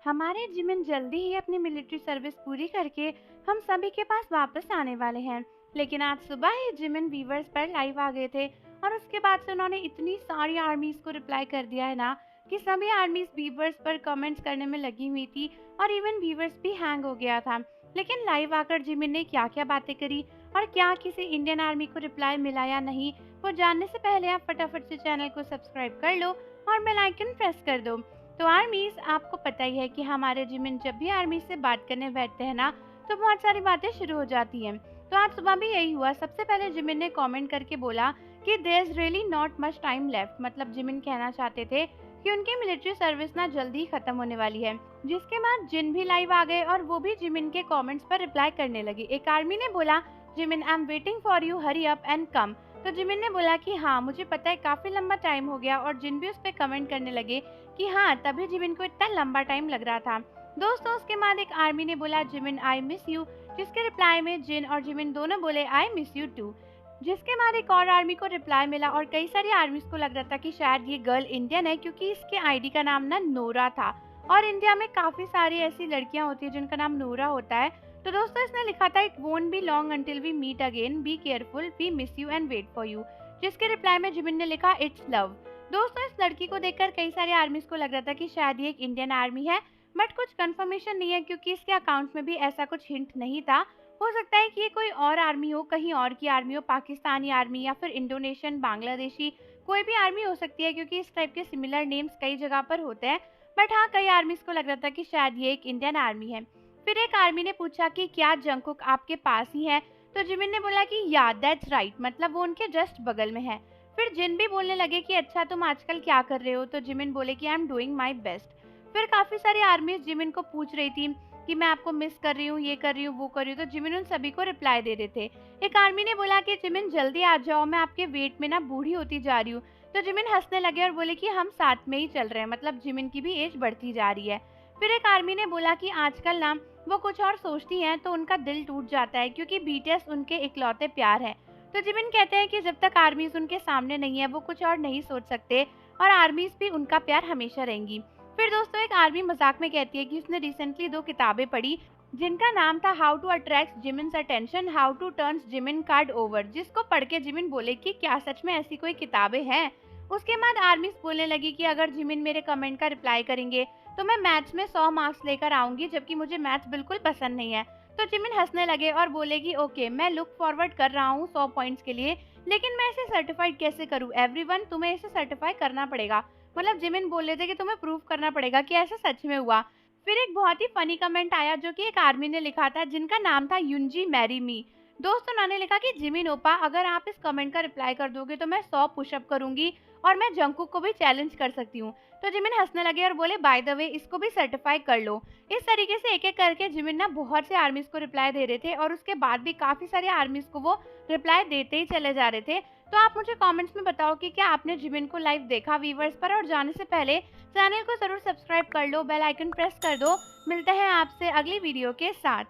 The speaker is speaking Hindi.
हमारे जिमिन जल्दी ही अपनी मिलिट्री सर्विस पूरी करके हम सभी के पास वापस आने वाले हैं। लेकिन आज सुबह ही जिमिन वीवर्स पर लाइव आ गए थे और उसके बाद से उन्होंने इतनी सारी आर्मीज को रिप्लाई कर दिया है ना कि सभी आर्मीज वीवर्स पर कमेंट्स करने में लगी हुई थी और इवन वीवर्स भी हैंग हो गया था। लेकिन लाइव आकर जिमिन ने क्या क्या बातें करी और क्या किसी इंडियन आर्मी को रिप्लाई मिला या नहीं, वो जानने से पहले आप फटाफट से चैनल को सब्सक्राइब कर लो और बेल आइकन प्रेस कर दो। तो आर्मीज, आपको पता ही है कि हमारे जिमिन जब भी आर्मी से बात करने बैठते हैं ना तो बहुत सारी बातें शुरू हो जाती हैं। तो आज सुबह भी यही हुआ। सबसे पहले जिमिन ने कमेंट करके बोला कि there is really not much time left, मतलब जिमिन कहना चाहते थे कि उनकी मिलिट्री सर्विस ना जल्दी ही खत्म होने वाली है। जिसके बाद जिन भी लाइव आ गए और वो भी जिमिन के कमेंट्स पर रिप्लाई करने लगे। एक आर्मी ने बोला, Jimin I am waiting for you, hurry up and come. तो जिमिन ने बोला कि हाँ मुझे पता है काफी लंबा टाइम हो गया, और जिन भी उस पर कमेंट करने लगे कि हाँ तभी जिमिन को इतना लंबा टाइम लग रहा था। दोस्तों उसके बाद एक आर्मी ने बोला, जिमिन आई मिस यू, जिसके रिप्लाई में जिन और जिमिन दोनों बोले आई मिस यू टू। जिसके बाद एक और आर्मी को रिप्लाई मिला और कई सारी आर्मीज को लग रहा था कि शायद ये गर्ल इंडियन है, क्योंकि इसके आईडी का नाम ना नोरा था और इंडिया में काफी सारी ऐसी लड़कियां होती है जिनका नाम नोरा होता है। तो दोस्तों इसने लिखा था, it won't be long until we meet again, be careful, we miss you and wait for you. जिसके रिप्लाई में जिमिन ने लिखा, इट्स लव। दोस्तों इस लड़की को देखकर कई सारे आर्मीज को लग रहा था कि शायद ये एक इंडियन आर्मी है, बट कुछ कंफर्मेशन नहीं है क्योंकि इसके अकाउंट में भी ऐसा कुछ हिंट नहीं था। हो सकता है कि ये कोई और आर्मी हो, कहीं और की आर्मी हो, पाकिस्तानी आर्मी या फिर इंडोनेशियन, बांग्लादेशी, कोई भी आर्मी हो सकती है क्योंकि इस टाइप के सिमिलर नेम्स कई जगह पर होते हैं। बट हाँ कई आर्मीज को लग रहा था कि शायद ये एक इंडियन आर्मी है। फिर एक आर्मी ने पूछा कि क्या जंगकुक आपके पास ही है। तो जिमिन ने बोला कि या दैट्स राइट, मतलब वो उनके जस्ट बगल में है। फिर जिन भी बोलने लगे कि अच्छा तुम आजकल क्या कर रहे हो। तो जिमिन बोले कि I am doing my best. फिर काफी सारी आर्मीज जिमिन को पूछ रही थी कि मैं आपको मिस कर रही हूँ, ये कर रही हूँ, वो कर रही हूँ। तो जिमिन उन सभी को रिप्लाई दे रहे थे। एक आर्मी ने बोला कि जिमिन जल्दी आ जाओ, मैं आपके वेट में ना बूढ़ी होती जा रही हूँ। तो जिमिन हंसने लगे और बोले कि हम साथ में ही चल रहे हैं, मतलब जिमिन की भी एज बढ़ती जा रही है। फिर एक आर्मी ने बोला कि आजकल ना वो कुछ और सोचती हैं तो उनका दिल टूट जाता है क्योंकि बीटीएस उनके इकलौते प्यार है। तो जिमिन कहते हैं कि जब तक आर्मीज उनके सामने नहीं है वो कुछ और नहीं सोच सकते और आर्मीज भी उनका प्यार हमेशा रहेंगी। फिर दोस्तों एक आर्मी मजाक में कहती है कि उसने रिसेंटली 2 किताबें पढ़ी जिनका नाम था how to attract Jimin's attention, how to turn Jimin card over. जिसको पढ़ के जिमिन बोले कि क्या सच में ऐसी कोई किताबें हैं। उसके बाद आर्मीज बोलने लगी कि अगर जिमिन मेरे कमेंट का रिप्लाई करेंगे तो मैं मैथ्स में 100 मार्क्स लेकर आऊंगी, जबकि मुझे मैथ्स बिल्कुल पसंद नहीं है। तो जिमिन हंसने लगे और बोलेगी, ओके मैं लुक फॉरवर्ड कर रहा हूँ 100 पॉइंट्स के लिए, लेकिन मैं इसे सर्टिफाइड कैसे करूँ। एवरीवन, तुम्हें इसे सर्टिफाई करना पड़ेगा। मतलब जिमिन बोल रहे थे कि तुम्हें प्रूव करना पड़ेगा कि ऐसा सच में हुआ। फिर एक बहुत ही फनी कमेंट आया जो कि एक आर्मी ने लिखा था जिनका नाम था युंजी मैरी मी। दोस्तों उन्होंने लिखा कि जिमिन ओपा, अगर आप इस कमेंट का रिप्लाई कर दोगे तो मैं 100 पुशअप करूंगी और मैं जंगकुक को भी चैलेंज कर सकती हूँ। तो जिमिन हंसने लगे और बोले, बाय द वे इसको भी सर्टिफाई कर लो। इस तरीके से एक एक करके जिमिन ना बहुत से आर्मीज को रिप्लाई दे रहे थे और उसके बाद भी काफी सारे आर्मीज को वो रिप्लाई देते ही चले जा रहे थे। तो आप मुझे कमेंट्स में बताओ कि क्या आपने जिमिन को लाइव देखा वीवर्स पर, और जाने से पहले चैनल को जरूर सब्सक्राइब कर लो, बेल आइकन प्रेस कर दो। मिलते हैं आपसे अगली वीडियो के साथ।